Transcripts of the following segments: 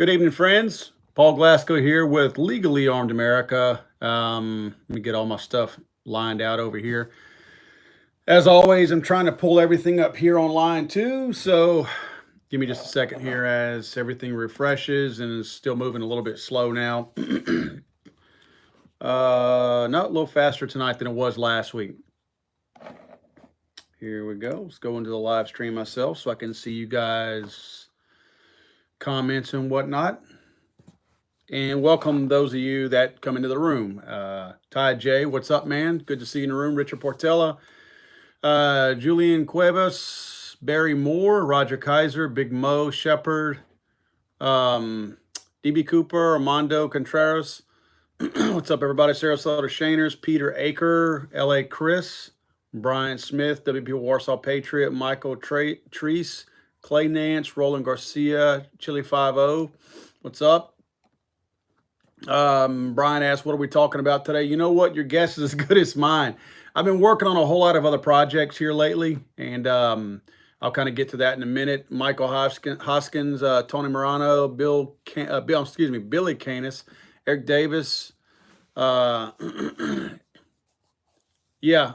Good evening, friends. Paul Glasgow here with Legally Armed America. Let me get all my stuff lined out over here. As always, I'm trying to pull everything up here online too. So give me just a second here as everything refreshes and is still moving a little bit slow now. Not a little faster tonight than it was last week. Here we go. Let's go into the live stream myself so I can see you guys' comments and whatnot. And welcome those of you that come into the room. Ty J, what's up, man? Good to see you in the room. Richard Portella, Julian Cuevas, Barry Moore, Roger Kaiser, Big Mo, Shepard, DB Cooper, Armando Contreras. What's up, everybody? Sarasota Shaners, Peter Aker, LA Chris, Brian Smith, WP Warsaw Patriot, Michael Treese, Clay Nance, Roland Garcia, Chili 50. What's up? Brian asked, what are we talking about today? You know what? Your guess is as good as mine. I've been working on a whole lot of other projects here lately, and I'll kind of get to that in a minute. Michael Hoskins, Tony Morano, Billy Canis, Eric Davis. Yeah,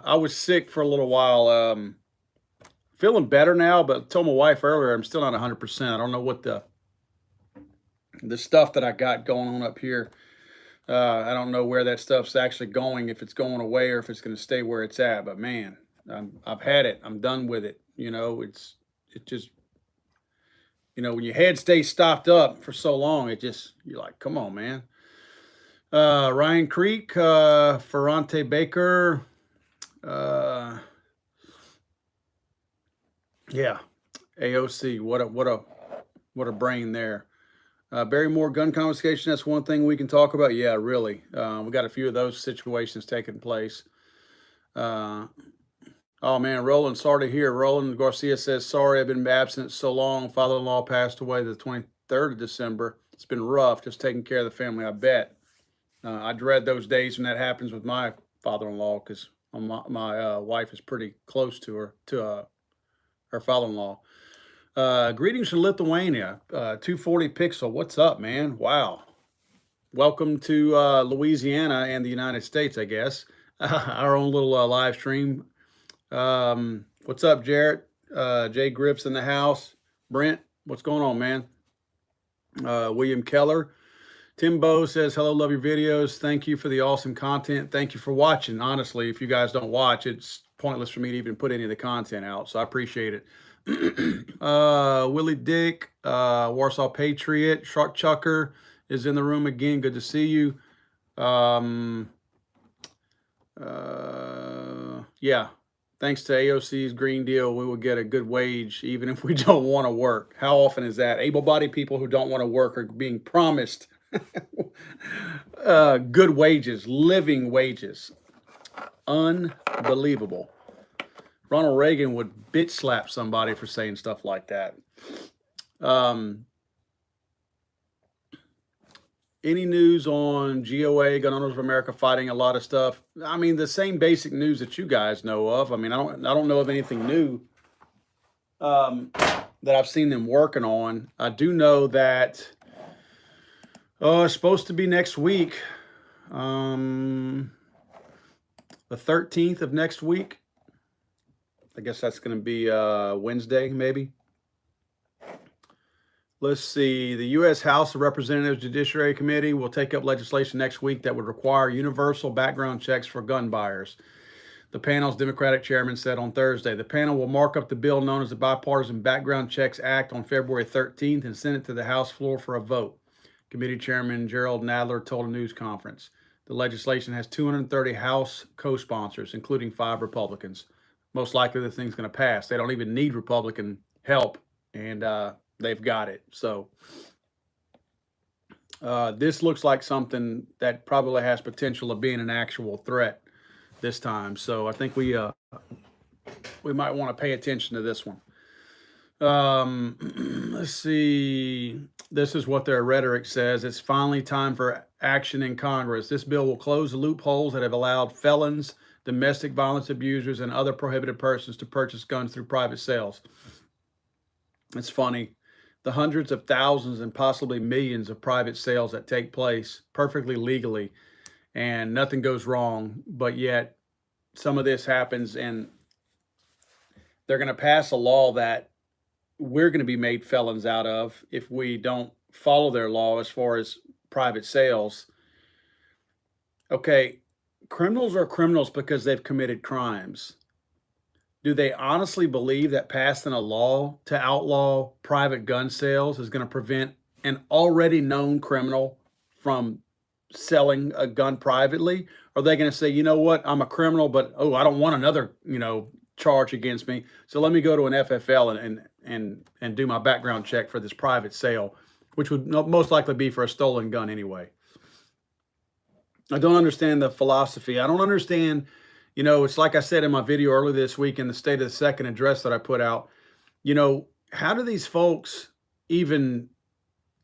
I was sick for a little while. Feeling better now, but I told my wife earlier I'm still not 100%. I don't know what the stuff that I got going on up here. I don't know where that stuff's actually going, if it's going away or if it's going to stay where it's at. But man, I've had it. I'm done with it. You know, it just, when your head stays stopped up for so long, you're like, come on, man. Ryan Creek, Ferrante Baker. Yeah, AOC. What a brain there. Barry Moore, gun confiscation, that's one thing we can talk about. Yeah, really. We got a few of those situations taking place. Oh, man, Roland, sorry to hear. Roland Garcia says, sorry, I've been absent so long. Father-in-law passed away the 23rd of December. It's been rough just taking care of the family, I bet. I dread those days when that happens with my father-in-law because my wife is pretty close to her father-in-law. Greetings from Lithuania, 240 Pixel. What's up, man? Wow. Welcome to Louisiana and the United States, I guess. Our own little live stream. What's up, Jarrett? Jay Grips in the house. Brent, what's going on, man? William Keller. Timbo says, hello, love your videos. Thank you for the awesome content. Thank you for watching. Honestly, if you guys don't watch, it's pointless for me to even put any of the content out, so I appreciate it. Willie Dick, Warsaw Patriot, Shark Chucker is in the room again. Good to see you. Yeah, thanks to AOC's Green Deal, we will get a good wage even if we don't want to work. How often is that? Able-bodied people who don't want to work are being promised good wages, living wages. Unbelievable. Ronald Reagan would bitch slap somebody for saying stuff like that. Any news on GOA, Gun Owners of America, fighting a lot of stuff? I mean, the same basic news that you guys know of. I mean, I don't know of anything new that I've seen them working on. I do know that it's supposed to be next week, the 13th of next week. I guess that's going to be Wednesday, maybe. Let's see. The U.S. House of Representatives Judiciary Committee will take up legislation next week that would require universal background checks for gun buyers. The panel's Democratic chairman said on Thursday. The panel will mark up the bill known as the Bipartisan Background Checks Act on February 13th and send it to the House floor for a vote. Committee Chairman Gerald Nadler told a news conference. The legislation has 230 House co-sponsors, including 5 Republicans. Most likely the thing's going to pass. They don't even need Republican help, and they've got it. So this looks like something that probably has potential of being an actual threat this time. So I think we might want to pay attention to this one. Let's see. This is what their rhetoric says. It's finally time for action in Congress. This bill will close the loopholes that have allowed felons, domestic violence abusers, and other prohibited persons to purchase guns through private sales. It's funny. the hundreds of thousands and possibly millions of private sales that take place perfectly legally and nothing goes wrong, but yet some of this happens and they're going to pass a law that we're going to be made felons out of if we don't follow their law as far as private sales. Okay, criminals are criminals because they've committed crimes. Do they honestly believe that passing a law to outlaw private gun sales is going to prevent an already known criminal from selling a gun privately? Or are they going to say, you know what, I'm a criminal, but oh, I don't want another, charge against me, so let me go to an FFL and do my background check for this private sale, which would most likely be for a stolen gun anyway. I don't understand the philosophy. I don't understand, it's like I said in my video earlier this week in the State of the Second address that I put out, how do these folks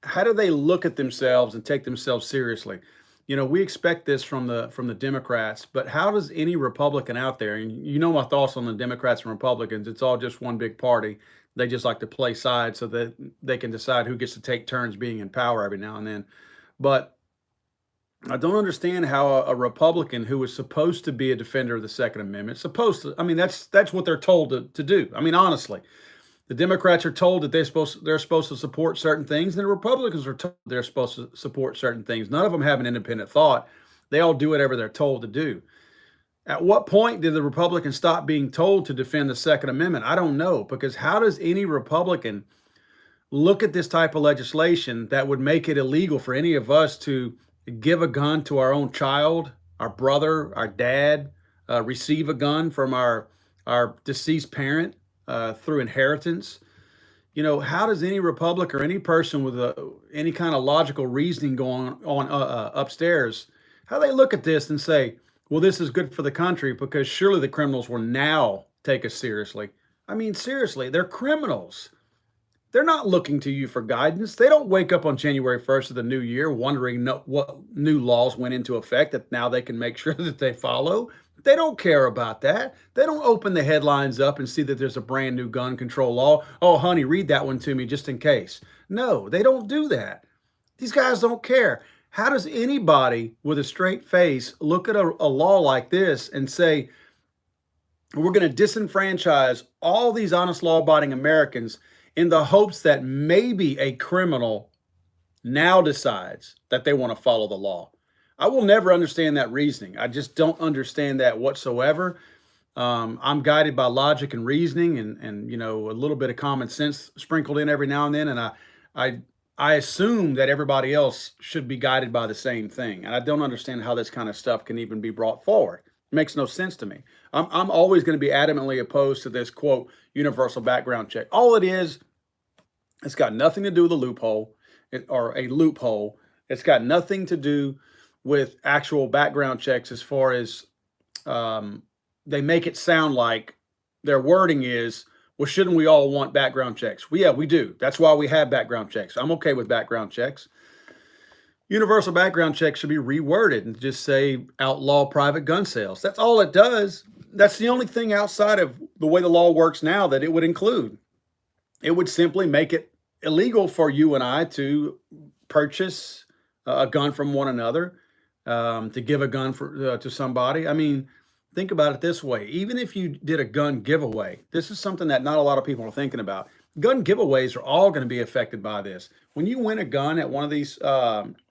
how do they look at themselves and take themselves seriously? We expect this from the Democrats, but how does any Republican out there, and my thoughts on the Democrats and Republicans, it's all just one big party. They just like to play sides so that they can decide who gets to take turns being in power every now and then. But I don't understand how a Republican who is supposed to be a defender of the Second Amendment, that's what they're told to do. Honestly, the Democrats are told that they're supposed to support certain things, and the Republicans are told they're supposed to support certain things. None of them have an independent thought. They all do whatever they're told to do. At what point did the Republicans stop being told to defend the Second Amendment? I don't know, because how does any Republican look at this type of legislation that would make it illegal for any of us to give a gun to our own child, our brother, our dad, receive a gun from our deceased parent through inheritance? How does any Republican or any person with any kind of logical reasoning going on upstairs, how they look at this and say, well, this is good for the country because surely the criminals will now take us seriously. Seriously, they're criminals. They're not looking to you for guidance. They don't wake up on January 1st of the new year wondering what new laws went into effect that now they can make sure that they follow. They don't care about that. They don't open the headlines up and see that there's a brand new gun control law. Oh, honey, read that one to me just in case. No, they don't do that. These guys don't care. How does anybody with a straight face look at a law like this and say, we're going to disenfranchise all these honest, law-abiding Americans in the hopes that maybe a criminal now decides that they want to follow the law? I will never understand that reasoning. I just don't understand that whatsoever. I'm guided by logic and reasoning and a little bit of common sense sprinkled in every now and then. And I assume that everybody else should be guided by the same thing. And I don't understand how this kind of stuff can even be brought forward. It makes no sense to me. I'm always going to be adamantly opposed to this, quote, universal background check. All it is, it's got nothing to do with a loophole or a loophole. It's got nothing to do with actual background checks as far as they make it sound like their wording is, well, shouldn't we all want background checks? Well, yeah, we do. That's why we have background checks. I'm okay with background checks. Universal background checks should be reworded and just say outlaw private gun sales. That's all it does. That's the only thing outside of the way the law works now that it would include. It would simply make it illegal for you and I to purchase a gun from one another, to give a gun to somebody. Think about it this way. Even if you did a gun giveaway, this is something that not a lot of people are thinking about. Gun giveaways are all going to be affected by this. When you win a gun at one of these,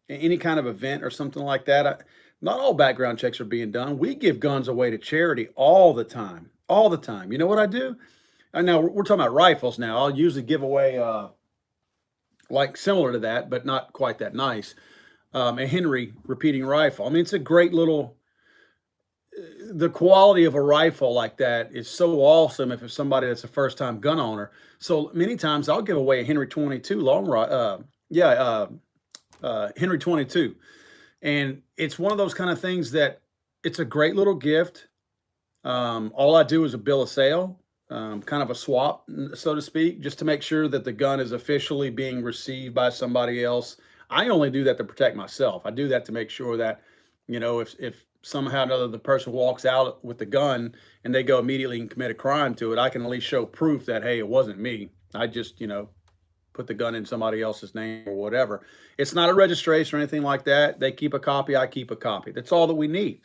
any kind of event or something like that, not all background checks are being done. We give guns away to charity all the time. All the time. You know what I do? And now we're talking about rifles now. I'll usually give away like similar to that, but not quite that nice. A Henry repeating rifle. It's a great little, the quality of a rifle like that is so awesome if it's somebody that's a first time gun owner. So many times I'll give away a Henry 22 Henry 22. And it's one of those kind of things that it's a great little gift. All I do is a bill of sale, kind of a swap, so to speak, just to make sure that the gun is officially being received by somebody else. I only do that to protect myself. I do that to make sure that, if somehow or another the person walks out with the gun and they go immediately and commit a crime to it, I can at least show proof that, hey, it wasn't me. I just, put the gun in somebody else's name or whatever. It's not a registration or anything like that. They keep a copy, I keep a copy. That's all that we need.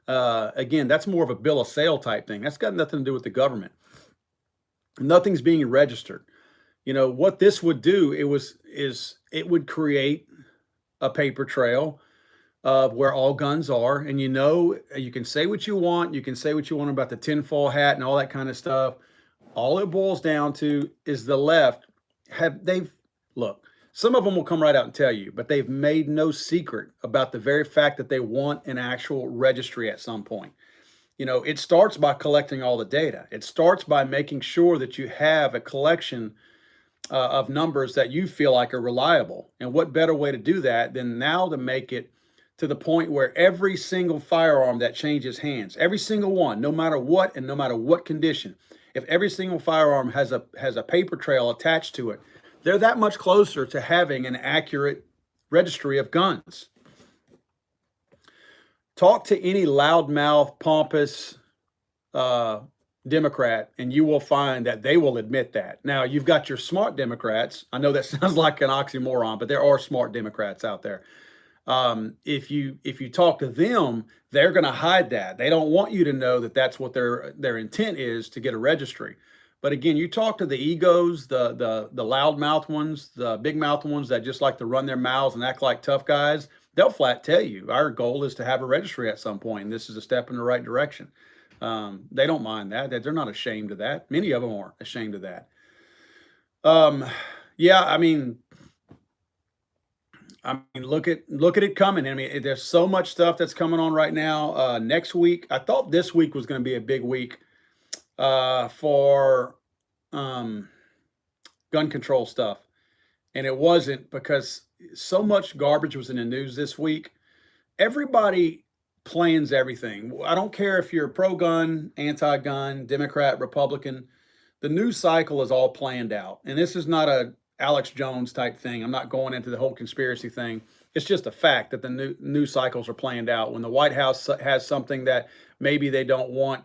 Again, that's more of a bill of sale type thing. That's got nothing to do with the government. Nothing's being registered. You know what this would do? It would create a paper trail of where all guns are, and you can say what you want. You can say what you want about the tinfoil hat and all that kind of stuff. All it boils down to is the left they've look. Some of them will come right out and tell you, but they've made no secret about the very fact that they want an actual registry at some point. It starts by collecting all the data. It starts by making sure that you have a collection of numbers that you feel like are reliable. And what better way to do that than now to make it to the point where every single firearm that changes hands, every single one, no matter what and no matter what condition, if every single firearm has a paper trail attached to it, they're that much closer to having an accurate registry of guns. Talk to any loudmouth, pompous Democrat, and you will find that they will admit that. Now, you've got your smart Democrats. I know that sounds like an oxymoron, but there are smart Democrats out there. If you talk to them, they're going to hide that. They don't want you to know that that's what their intent is, to get a registry. But again, you talk to the egos, the loudmouth ones, the big mouth ones that just like to run their mouths and act like tough guys. They'll flat tell you our goal is to have a registry at some point, and this is a step in the right direction. They don't mind that. They're not ashamed of that. Many of them aren't ashamed of that. Yeah, I mean, look at it coming. I mean, there's so much stuff that's coming on right now. Next week, I thought this week was going to be a big week for gun control stuff, and it wasn't, because so much garbage was in the news this week. Everybody plans everything. I don't care if you're pro-gun, anti-gun, Democrat, Republican. The news cycle is all planned out, and this is not a Alex Jones type thing. I'm not going into the whole conspiracy thing. It's just a fact that the news cycles are planned out. When the White House has something that maybe they don't want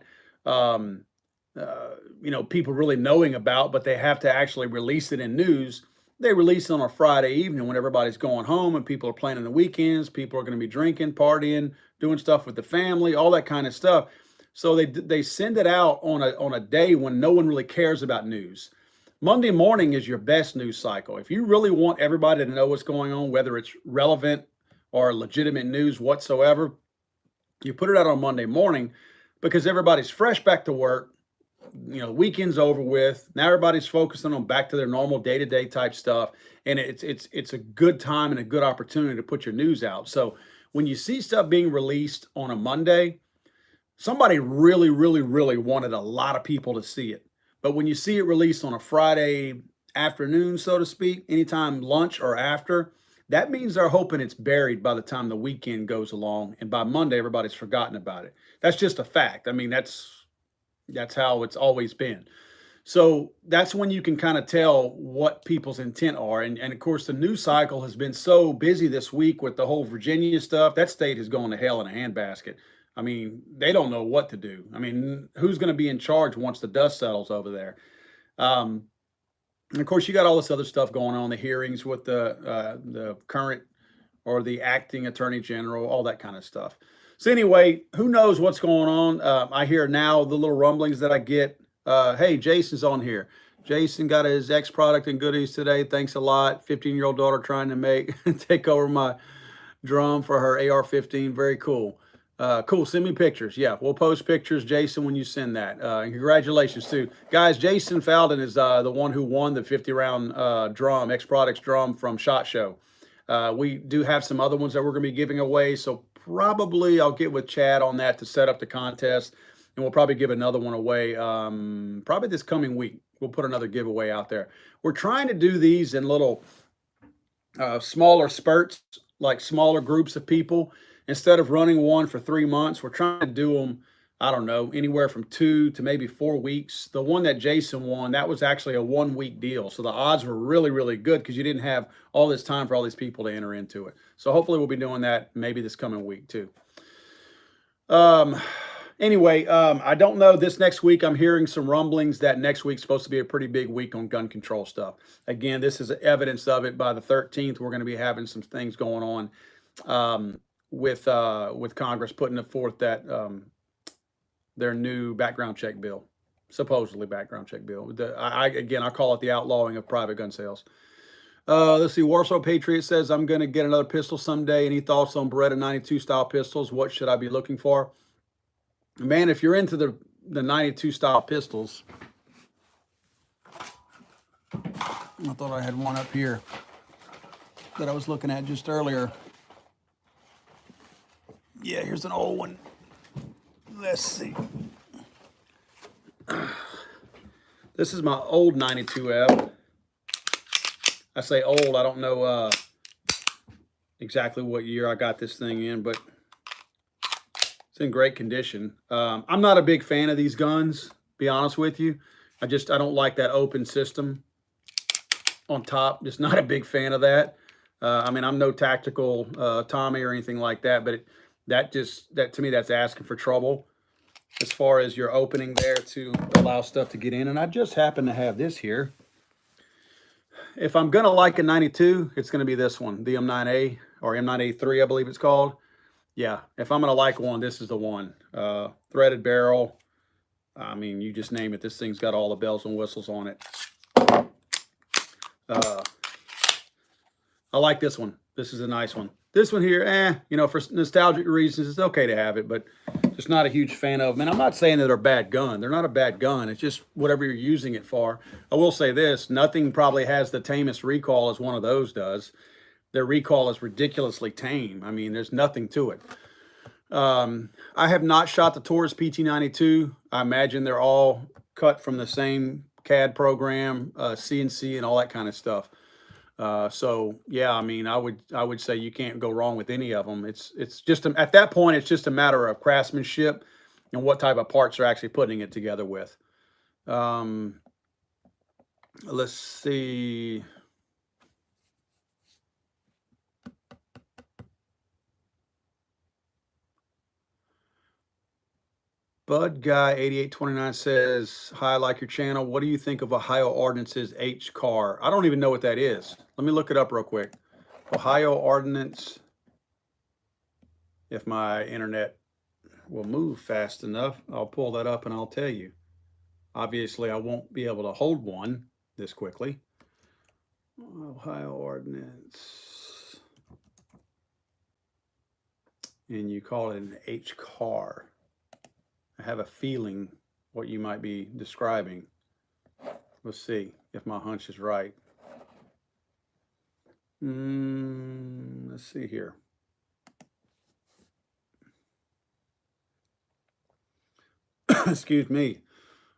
people really knowing about, but they have to actually release it in news, they release it on a Friday evening when everybody's going home and people are planning the weekends. People are going to be drinking, partying, doing stuff with the family, all that kind of stuff. So they send it out on a day when no one really cares about news. Monday morning is your best news cycle. If you really want everybody to know what's going on, whether it's relevant or legitimate news whatsoever, you put it out on Monday morning, because everybody's fresh back to work. Weekend's over with. Now everybody's focusing on back to their normal day-to-day type stuff. And it's a good time and a good opportunity to put your news out. So when you see stuff being released on a Monday, somebody really, really, really wanted a lot of people to see it. But when you see it released on a Friday afternoon, so to speak, anytime lunch or after, that means they're hoping it's buried by the time the weekend goes along. And by Monday, everybody's forgotten about it. That's just a fact. I mean, that's how it's always been. So that's when you can kind of tell what people's intent are. And of course, the news cycle has been so busy this week with the whole Virginia stuff. That state is going to hell in a handbasket. I mean, they don't know what to do. I mean, who's going to be in charge once the dust settles over there? And of course, you got all this other stuff going on, the hearings with the current or the acting attorney general, all that kind of stuff. So anyway, who knows what's going on? I hear now the little rumblings that I get. Hey, Jason's on here. Jason got his X product and goodies today. Thanks a lot. 15-year-old daughter trying to take over my drum for her AR-15. Very cool. Cool. Send me pictures. Yeah, we'll post pictures, Jason, when you send that. And congratulations too, guys. Jason Faldon is the one who won the 50-round drum, X Products drum from SHOT Show. We do have some other ones that we're going to be giving away, so probably I'll get with Chad on that to set up the contest, and we'll probably give another one away probably this coming week. We'll put another giveaway out there. We're trying to do these in little smaller spurts, like smaller groups of people. Instead of running one for 3 months, we're trying to do them, I don't know, anywhere from 2 to maybe 4 weeks. The one that Jason won, that was actually a 1-week deal. So the odds were really, really good because you didn't have all this time for all these people to enter into it. So hopefully we'll be doing that maybe this coming week too. Anyway, I don't know. This next week, I'm hearing some rumblings that next week's supposed to be a pretty big week on gun control stuff. Again, this is evidence of it. By the 13th, we're going to be having some things going on with Congress putting forth that their new background check bill, supposedly background check bill. I call it the outlawing of private gun sales. Let's see. Warsaw Patriot says, I'm going to get another pistol someday. Any thoughts on Beretta 92 style pistols? What should I be looking for? Man, if you're into the 92 style pistols, I thought I had one up here that I was looking at just earlier. Yeah, here's an old one. Let's see. This is my old 92F. I say old, I don't know exactly what year I got this thing in, but it's in great condition. I'm not a big fan of these guns, be honest with you. I don't like that open system on top. Just not a big fan of that. I mean, I'm no tactical Tommy or anything like that, but that to me, that's asking for trouble as far as your opening there to allow stuff to get in. And I just happen to have this here. If I'm going to like a 92, it's going to be this one, the M9A or M9A3, I believe it's called. Yeah, if I'm going to like one, this is the one. Threaded barrel. I mean, you just name it. This thing's got all the bells and whistles on it. I like this one. This is a nice one. This one here, you know, for nostalgic reasons, it's okay to have it, but just not a huge fan of them. And I'm not saying that they're a bad gun. They're not a bad gun. It's just whatever you're using it for. I will say this, nothing probably has the tamest recoil as one of those does. Their recoil is ridiculously tame. I mean, there's nothing to it. I have not shot the Taurus PT92. I imagine they're all cut from the same CAD program, CNC and all that kind of stuff. So yeah, I mean, I would say you can't go wrong with any of them. It's just at that point, it's just a matter of craftsmanship and what type of parts they're actually putting it together with. Let's see. Bud Guy 8829 says, hi, I like your channel. What do you think of Ohio Ordnance's H car? I don't even know what that is. Let me look it up real quick. Ohio Ordnance. If my internet will move fast enough, I'll pull that up and I'll tell you. Obviously, I won't be able to hold one this quickly. Ohio Ordnance. And you call it an H car. I have a feeling what you might be describing. Let's see if my hunch is right. Let's see here. Excuse me.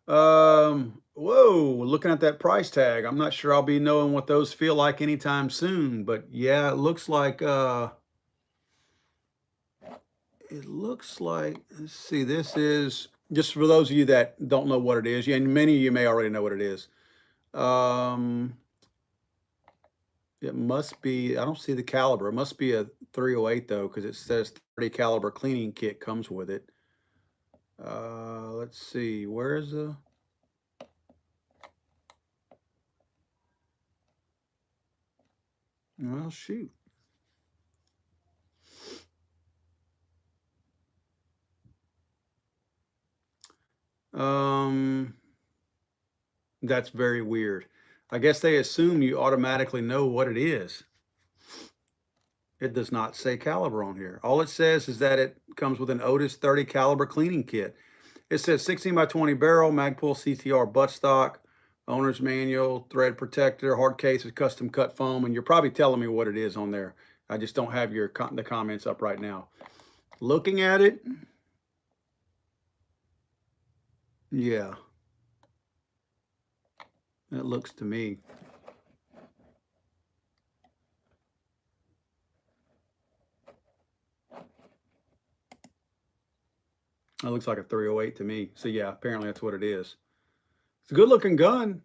Whoa, looking at that price tag, I'm not sure I'll be knowing what those feel like anytime soon, but yeah, it looks like let's see, this is, just for those of you that don't know what it is, and many of you may already know what it is. It must be, I don't see the caliber. It must be a 308 though, because it says 30 caliber cleaning kit comes with it. Let's see, where is the, well, shoot. That's very weird. I guess they assume you automatically know what it is. It does not say caliber on here. All it says is that it comes with an Otis 30 caliber cleaning kit. It says 16 by 20 barrel, Magpul CTR buttstock, owner's manual, thread protector, hard case with custom cut foam, and you're probably telling me what it is on there. I just don't have the comments up right now. Looking at it, yeah, that looks to me. That looks like a 308 to me. So yeah, apparently that's what it is. It's a good looking gun.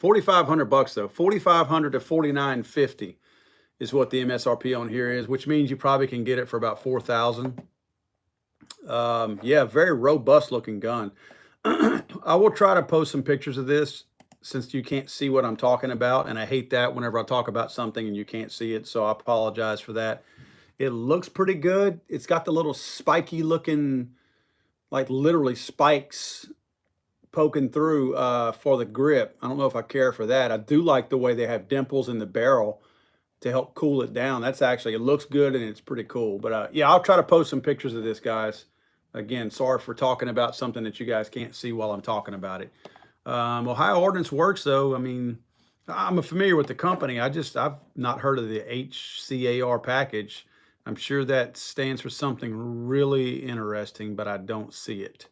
$4,500 though. $4,500 to $4,950 is what the MSRP on here is, which means you probably can get it for about $4,000. Yeah, very robust looking gun. I will try to post some pictures of this since you can't see what I'm talking about. And I hate that whenever I talk about something and you can't see it. So I apologize for that. It looks pretty good. It's got the little spiky looking, like literally spikes poking through for the grip. I don't know if I care for that. I do like the way they have dimples in the barrel to help cool it down. That's actually, it looks good and it's pretty cool. But yeah, I'll try to post some pictures of this, guys. Again, sorry for talking about something that you guys can't see while I'm talking about it. Ohio Ordnance Works, though, I mean, I'm familiar with the company. I've not heard of the HCAR package. I'm sure that stands for something really interesting, but I don't see it.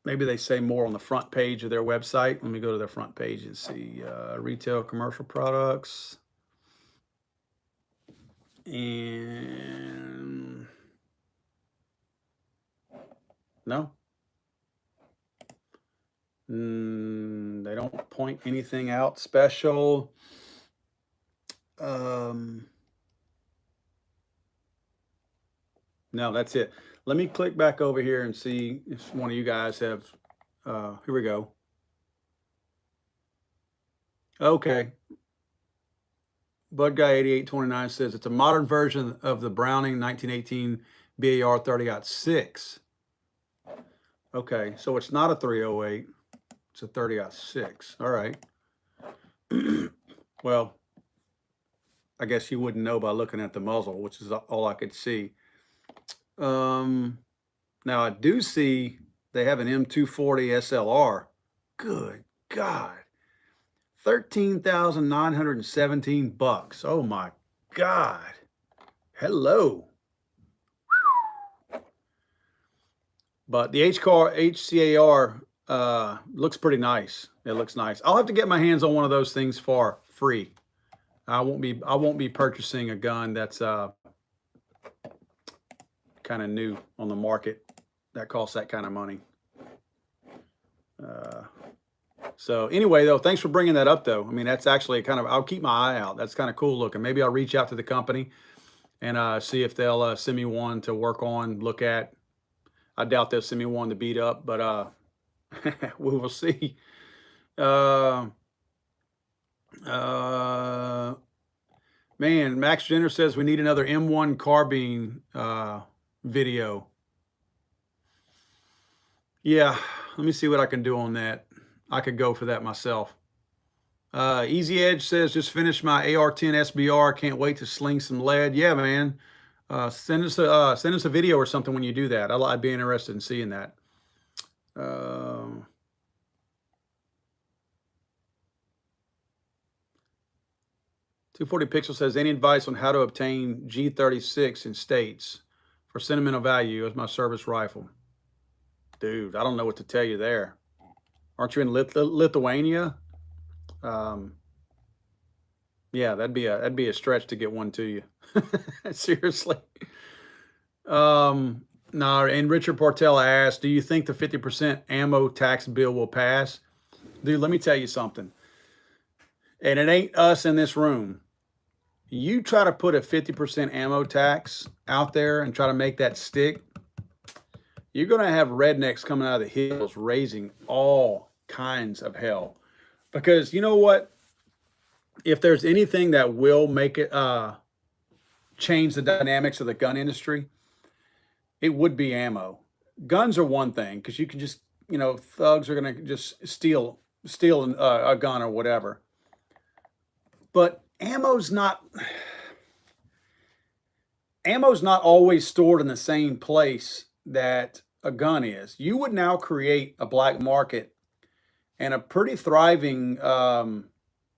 Maybe they say more on the front page of their website. Let me go to their front page and see retail commercial products. And no, they don't point anything out special. No, that's it. Let me click back over here and see if one of you guys have, here we go. Okay. Bud Guy 8829 says it's a modern version of the Browning 1918 BAR 30-6. Okay, so it's not a 308, it's a 30-6. All right. Well, I guess you wouldn't know by looking at the muzzle, which is all I could see. Now I do see they have an M240 SLR. Good God. $13,917. Oh my God. Hello. But the HCAR looks pretty nice. It looks nice. I'll have to get my hands on one of those things for free. I won't be purchasing a gun that's kind of new on the market that costs that kind of money. So anyway, though, thanks for bringing that up, though. I mean, that's actually kind of, I'll keep my eye out. That's kind of cool looking. Maybe I'll reach out to the company and see if they'll send me one to work on, look at. I doubt they'll send me one to beat up, but we will see. Man, Max Jenner says we need another M1 carbine video. Yeah, let me see what I can do on that. I could go for that myself. Easy Edge says, just finished my AR-10 SBR. Can't wait to sling some lead. Yeah, man. Send us a video or something when you do that. I'd be interested in seeing that. 240 Pixel says, any advice on how to obtain G36 in states for sentimental value as my service rifle? Dude, I don't know what to tell you there. Aren't you in Lithuania? Yeah, that'd be a stretch to get one to you. Seriously. No, and Richard Portella asked, do you think the 50% ammo tax bill will pass? Dude, let me tell you something. And it ain't us in this room. You try to put a 50% ammo tax out there and try to make that stick, you're going to have rednecks coming out of the hills raising all kinds of hell. Because you know what? If there's anything that will make it change the dynamics of the gun industry, it would be ammo. Guns are one thing because you can just, thugs are going to just steal a gun or whatever. But ammo's not always stored in the same place that a gun is. You would now create a black market and a pretty thriving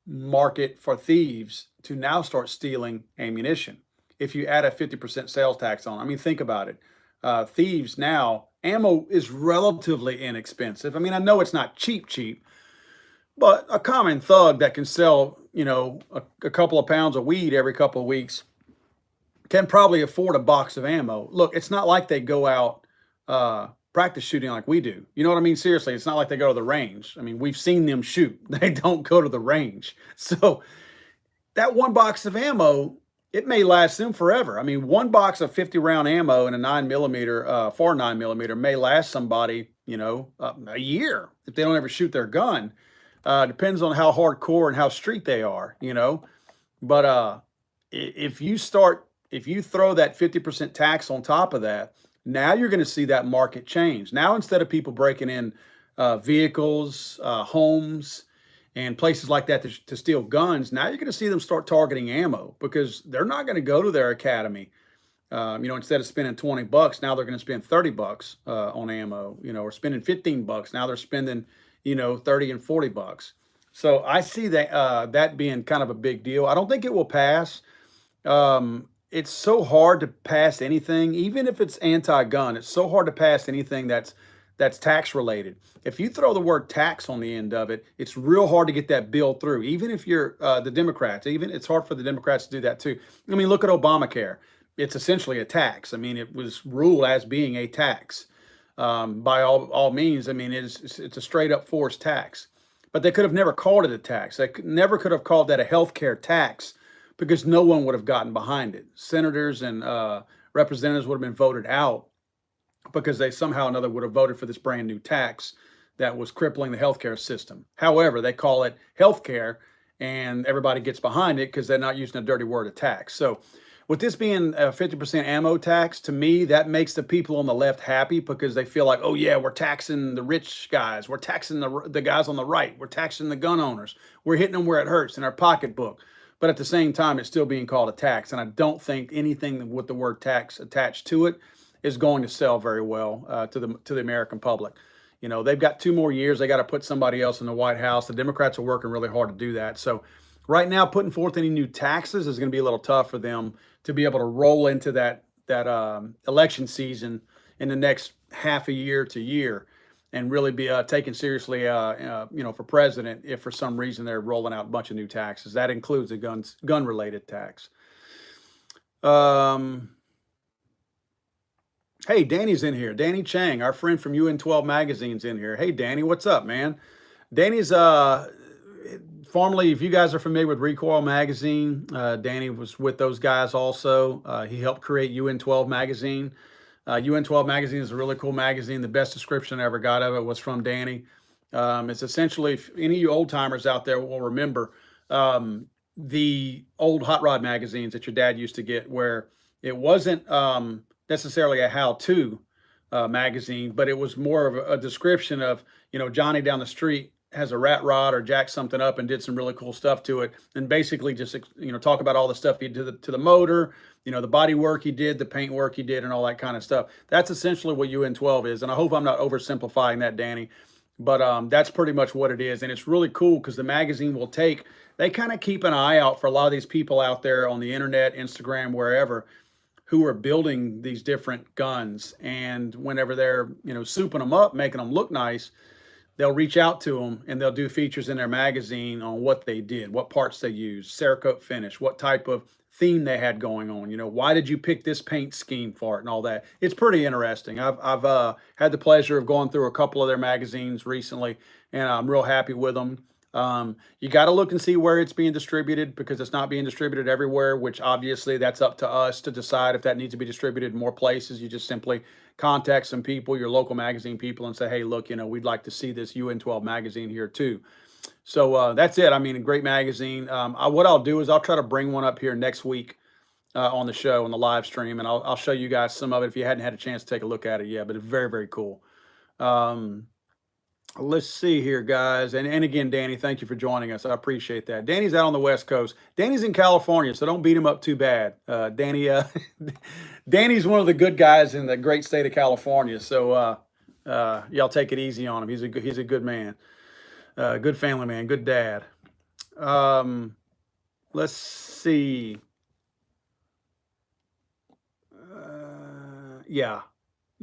market for thieves to now start stealing ammunition if you add a 50% sales tax on. I mean, think about it. Thieves now, ammo is relatively inexpensive. I mean, I know it's not cheap, but a common thug that can sell, a couple of pounds of weed every couple of weeks can probably afford a box of ammo. Look, it's not like they go out practice shooting like we do. You know what I mean? Seriously, it's not like they go to the range. I mean, we've seen them shoot. They don't go to the range. So that one box of ammo it may last them forever. I mean, one box of 50 round ammo in a 9mm, for 9mm may last somebody, a year if they don't ever shoot their gun. Depends on how hardcore and how street they are. But if you throw that 50% tax on top of that, now you're going to see that market change. Now, instead of people breaking in vehicles, homes, and places like that to steal guns, now you're going to see them start targeting ammo because they're not going to go to their academy. Instead of spending $20, now they're going to spend $30 on ammo, or spending $15. Now they're spending, 30 and $40. So I see that being kind of a big deal. I don't think it will pass. It's so hard to pass anything, even if it's anti-gun. It's so hard to pass anything that's tax related. If you throw the word tax on the end of it, it's real hard to get that bill through. Even if you're the Democrats, it's hard for the Democrats to do that too. I mean, look at Obamacare. It's essentially a tax. I mean, it was ruled as being a tax by all means. I mean, it's a straight up forced tax. But they could have never called it a tax. They never could have called that a healthcare tax because no one would have gotten behind it. Senators and representatives would have been voted out because they somehow or another would have voted for this brand new tax that was crippling the healthcare system. However, they call it healthcare and everybody gets behind it because they're not using a dirty word of tax. So with this being a 50% ammo tax, to me, that makes the people on the left happy because they feel like, oh yeah, we're taxing the rich guys. We're taxing the guys on the right. We're taxing the gun owners. We're hitting them where it hurts in our pocketbook. But at the same time, it's still being called a tax. And I don't think anything with the word tax attached to it is going to sell very well to the American public. They've got 2 more years. They got to put somebody else in the White House. The Democrats are working really hard to do that. So right now, putting forth any new taxes is going to be a little tough for them to be able to roll into that election season in the next half a year to year and really be taken seriously, for president if for some reason they're rolling out a bunch of new taxes. That includes the gun-related tax. Hey, Danny's in here. Danny Chang, our friend from UN12 Magazine's in here. Hey, Danny, what's up, man? Danny's formerly, if you guys are familiar with Recoil Magazine, Danny was with those guys also. He helped create UN12 Magazine. UN12 Magazine is a really cool magazine. The best description I ever got of it was from Danny. It's essentially, if any of you old timers out there will remember the old hot rod magazines that your dad used to get, where it wasn't necessarily a how-to magazine, but it was more of a description of, Johnny down the street has a rat rod or jacked something up and did some really cool stuff to it, and basically just talk about all the stuff he did to the motor, the body work he did, the paint work he did, and all that kind of stuff. That's essentially what UN12 is, and I hope I'm not oversimplifying that, Danny, but that's pretty much what it is. And it's really cool because the magazine they kind of keep an eye out for a lot of these people out there on the internet, Instagram, wherever, who are building these different guns. And whenever they're souping them up, making them look nice, they'll reach out to them and they'll do features in their magazine on what they did, what parts they used, Cerakote finish, what type of theme they had going on. Why did you pick this paint scheme for it and all that? It's pretty interesting. I've had the pleasure of going through a couple of their magazines recently, and I'm real happy with them. You got to look and see where it's being distributed because it's not being distributed everywhere, which obviously that's up to us to decide if that needs to be distributed in more places. You just simply contact some people, your local magazine people, and say, hey, look, we'd like to see this UN12 magazine here too. So that's it. I mean, a great magazine. What I'll do is I'll try to bring one up here next week on the show, on the live stream, and I'll show you guys some of it if you hadn't had a chance to take a look at it yet, but it's very, very cool. Let's see here, guys. And again, Danny, thank you for joining us. I appreciate that. Danny's out on the West Coast. Danny's in California, so don't beat him up too bad. Danny's one of the good guys in the great state of California, so y'all take it easy on him. He's a good man, good family man, good dad. Let's see.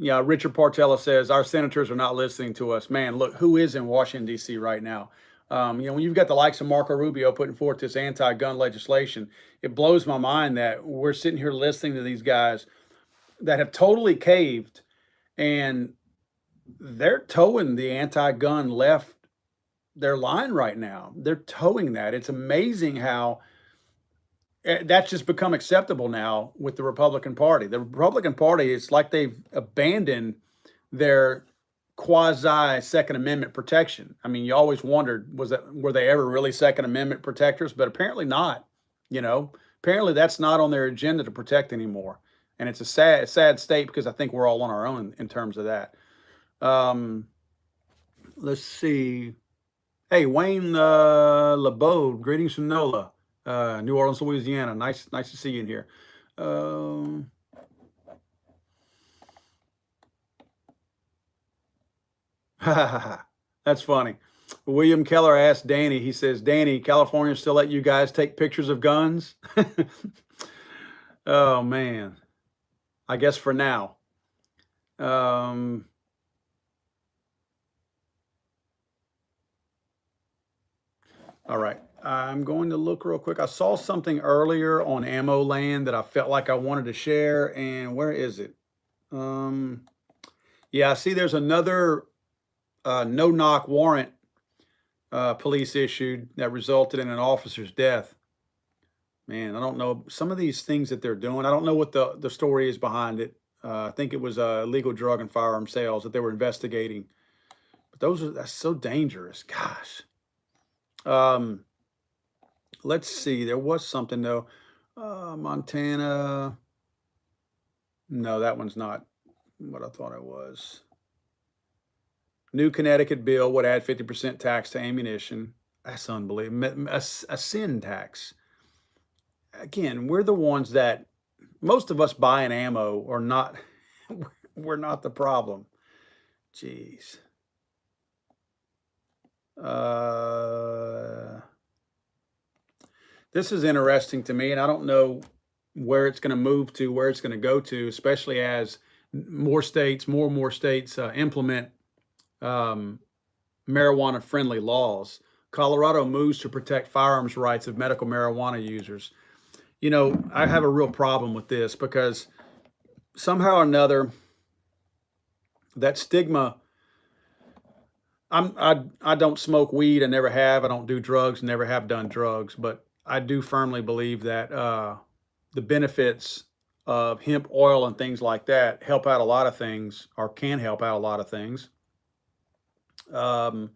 Yeah, Richard Partella says, our senators are not listening to us. Man, look, who is in Washington, D.C. right now? When you've got the likes of Marco Rubio putting forth this anti-gun legislation, it blows my mind that we're sitting here listening to these guys that have totally caved, and they're towing the anti-gun left their line right now. They're towing that. It's amazing how that's just become acceptable now with the Republican Party. The Republican Party, it's like they've abandoned their quasi Second Amendment protection. I mean, you always wondered, were they ever really Second Amendment protectors? But apparently not. You know, apparently that's not on their agenda to protect anymore. And it's a sad state, because I think we're all on our own in terms of that. Let's see. Hey, Wayne LeBeau, greetings from NOLA, New Orleans, Louisiana. Nice to see you in here. That's funny. William Keller asked Danny, he says, Danny, California still let you guys take pictures of guns? Oh, man. I guess for now. All right, I'm going to look real quick. I saw something earlier on Ammo Land that I felt like I wanted to share, and where is it? Yeah, I see there's another no-knock warrant police issued that resulted in an officer's death. Man, I don't know. Some of these things that they're doing, I don't know what the story is behind it. I think it was illegal drug and firearm sales that they were investigating. But that's so dangerous. Gosh. Let's see. There was something though. Montana. No, that one's not what I thought it was. New Connecticut bill would add 50% tax to ammunition. That's unbelievable. A sin tax. Again, we're the ones that, most of us buying ammo are not, we're not the problem. Jeez. This is interesting to me, and I don't know where it's going to move to, where it's going to go to, especially as more and more states implement marijuana-friendly laws. Colorado moves to protect firearms rights of medical marijuana users. You know, I have a real problem with this, because somehow or another, that stigma. I don't smoke weed. I never have. I don't do drugs. Never have done drugs. But I do firmly believe that the benefits of hemp oil and things like that help out a lot of things, or can help out a lot of things. But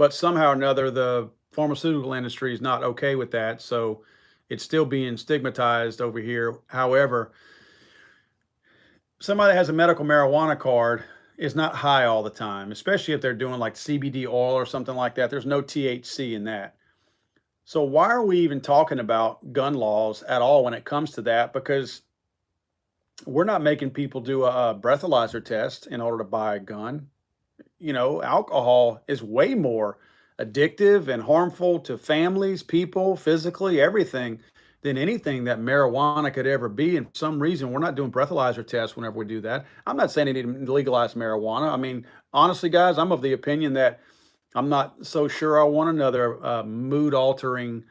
somehow or another, the pharmaceutical industry is not okay with that. So it's still being stigmatized over here. However, somebody that has a medical marijuana card is not high all the time, especially if they're doing like CBD oil or something like that. There's no THC in that. So why are we even talking about gun laws at all when it comes to that? Because we're not making people do a breathalyzer test in order to buy a gun. You know, alcohol is way more addictive and harmful to families, people, physically, everything, than anything that marijuana could ever be. And for some reason, we're not doing breathalyzer tests whenever we do that. I'm not saying they need to legalize marijuana. I mean, honestly, guys, I'm of the opinion that I'm not so sure I want another mood-altering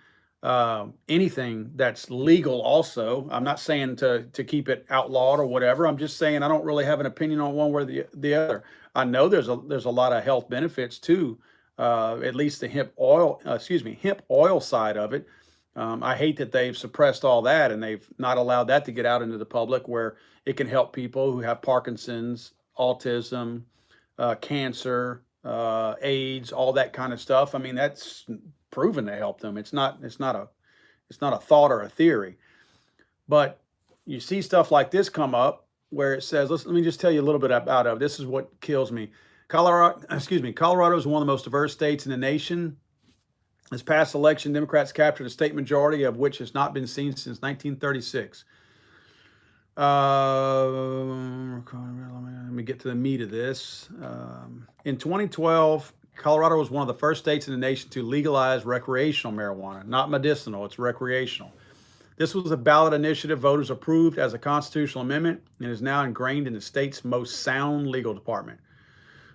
anything that's legal also. I'm not saying to keep it outlawed or whatever. I'm just saying I don't really have an opinion on one way or the other. I know there's a lot of health benefits to at least the hemp oil side of it. I hate that they've suppressed all that and they've not allowed that to get out into the public, where it can help people who have Parkinson's, autism, cancer, AIDS, all that kind of stuff. I mean, that's proven to help them. It's not a thought or a theory. But you see stuff like this come up where it says, let me just tell you a little bit about it. This is what kills me. Colorado is one of the most diverse states in the nation. This past election, Democrats captured a state majority of which has not been seen since 1936. Let me get to the meat of this. In 2012, Colorado was one of the first states in the nation to legalize recreational marijuana, not medicinal, it's recreational. This was a ballot initiative voters approved as a constitutional amendment and is now ingrained in the state's most sound legal department.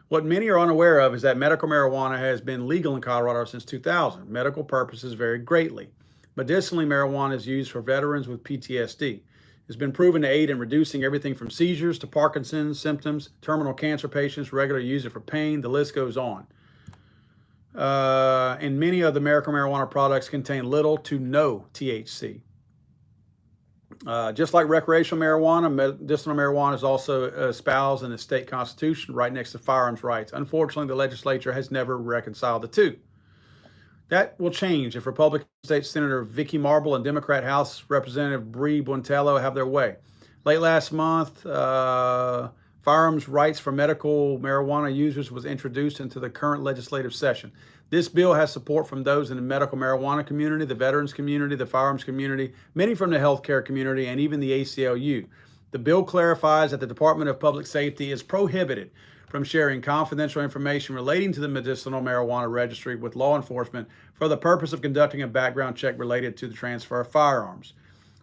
What many are unaware of is that medical marijuana has been legal in Colorado since 2000. Medical purposes vary greatly. Medicinally, marijuana is used for veterans with PTSD. It's been proven to aid in reducing everything from seizures to Parkinson's symptoms, terminal cancer patients regularly use it for pain, the list goes on. And many of the medical marijuana products contain little to no THC. Just like recreational marijuana, medicinal marijuana is also espoused in the state constitution right next to firearms rights. Unfortunately, the legislature has never reconciled the two. That will change if Republican State Senator Vicky Marble and Democrat House Representative Bree Bontello have their way. Late last month, firearms rights for medical marijuana users was introduced into the current legislative session. This bill has support from those in the medical marijuana community, the veterans community, the firearms community, many from the healthcare community, and even the ACLU. The bill clarifies that the Department of Public Safety is prohibited from sharing confidential information relating to the medicinal marijuana registry with law enforcement for the purpose of conducting a background check related to the transfer of firearms.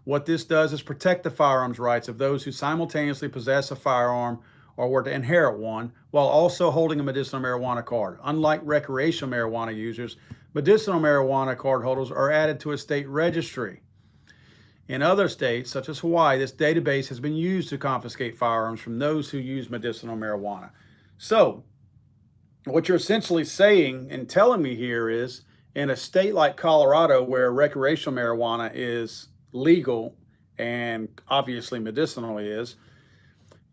What this does is protect the firearms rights of those who simultaneously possess a firearm or were to inherit one while also holding a medicinal marijuana card. Unlike recreational marijuana users, medicinal marijuana card holders are added to a state registry. In other states, such as Hawaii, this database has been used to confiscate firearms from those who use medicinal marijuana. So, what you're essentially saying and telling me here is, in a state like Colorado, where recreational marijuana is legal and obviously medicinal is,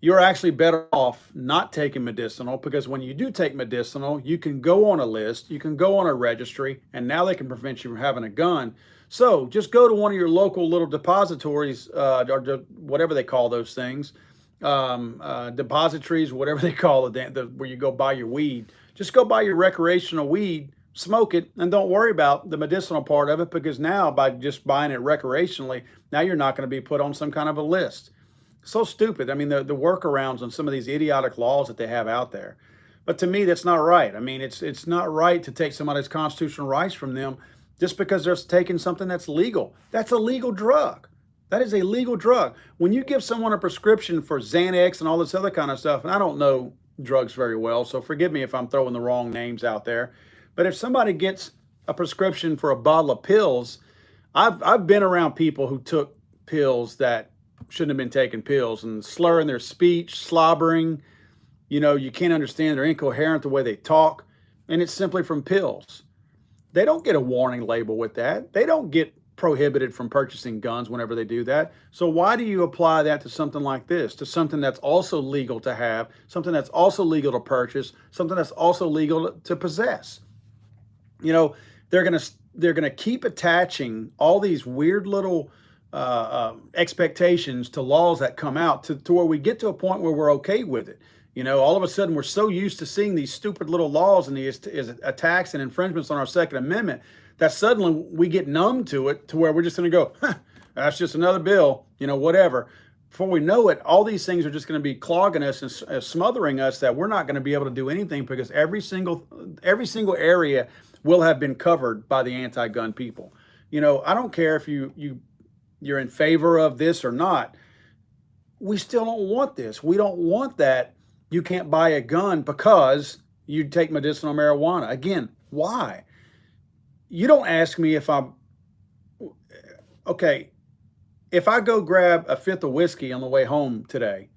you're actually better off not taking medicinal, because when you do take medicinal, you can go on a list, you can go on a registry, and now they can prevent you from having a gun. So just go to one of your local little depositories, or whatever they call those things, depositories, whatever they call it, where you go buy your weed. Just go buy your recreational weed, smoke it, and don't worry about the medicinal part of it, because now by just buying it recreationally, now you're not going to be put on some kind of a list. So stupid. I mean, the workarounds on some of these idiotic laws that they have out there. But to me, that's not right. I mean, it's not right to take somebody's constitutional rights from them just because they're taking something that's legal. That's a legal drug. That is a legal drug. When you give someone a prescription for Xanax and all this other kind of stuff, and I don't know drugs very well, so forgive me if I'm throwing the wrong names out there, but if somebody gets a prescription for a bottle of pills, I've been around people who took pills that shouldn't have been taking pills and slurring their speech, slobbering, you can't understand, they're incoherent the way they talk, and it's simply from pills. They don't get a warning label with that. They don't get prohibited from purchasing guns whenever they do that. So why do you apply that to something like this, to something that's also legal to have, something that's also legal to purchase, something that's also legal to possess? They're going to keep attaching all these weird little expectations to laws that come out to where we get to a point where we're okay with it. All of a sudden we're so used to seeing these stupid little laws and these attacks and infringements on our Second Amendment that suddenly we get numb to it, to where we're just going to go, that's just another bill, whatever. Before we know it, all these things are just going to be clogging us and smothering us, that we're not going to be able to do anything, because every single area will have been covered by the anti-gun people. I don't care if you're in favor of this or not. We still don't want this. We don't want that you can't buy a gun because you take medicinal marijuana. Again, why? You don't ask me if if I go grab a fifth of whiskey on the way home today,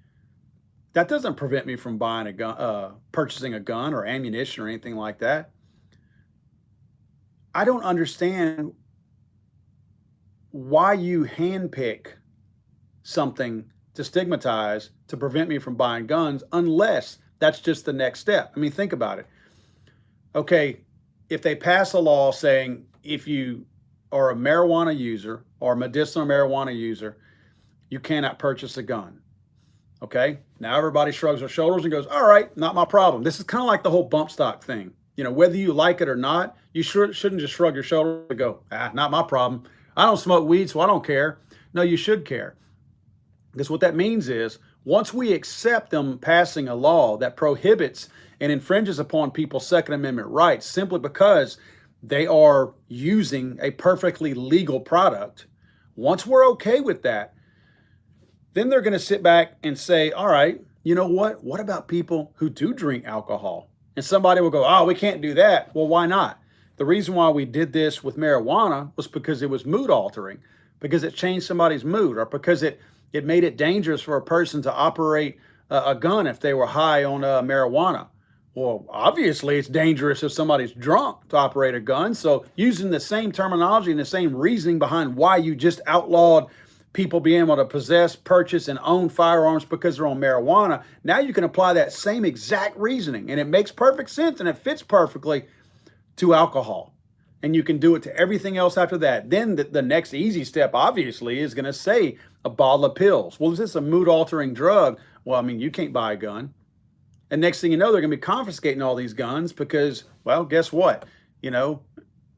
that doesn't prevent me from buying a gun, purchasing a gun or ammunition or anything like that. I don't understand why you handpick something to stigmatize to prevent me from buying guns, unless that's just the next step. I mean, think about it. Okay, if they pass a law saying if you are a marijuana user or a medicinal marijuana user, you cannot purchase a gun. Okay, now everybody shrugs their shoulders and goes, all right, not my problem. This is kind of like the whole bump stock thing. Whether you like it or not, you shouldn't just shrug your shoulders and go, not my problem. I don't smoke weed, so I don't care. No, you should care. Because what that means is, once we accept them passing a law that prohibits and infringes upon people's Second Amendment rights simply because they are using a perfectly legal product, once we're okay with that, then they're going to sit back and say, all right, you know what? What about people who do drink alcohol? And somebody will go, oh, we can't do that. Well, why not? The reason why we did this with marijuana was because it was mood altering, because it changed somebody's mood, or because it made it dangerous for a person to operate a gun if they were high on marijuana. Well, obviously it's dangerous if somebody's drunk to operate a gun. So using the same terminology and the same reasoning behind why you just outlawed people being able to possess, purchase, and own firearms because they're on marijuana. Now you can apply that same exact reasoning, and it makes perfect sense and it fits perfectly to alcohol. And you can do it to everything else after that. Then the next easy step, obviously, is going to say a bottle of pills. Well, is this a mood altering drug? Well, I mean, you can't buy a gun. And next thing you know, they're going to be confiscating all these guns because, well, guess what? You know,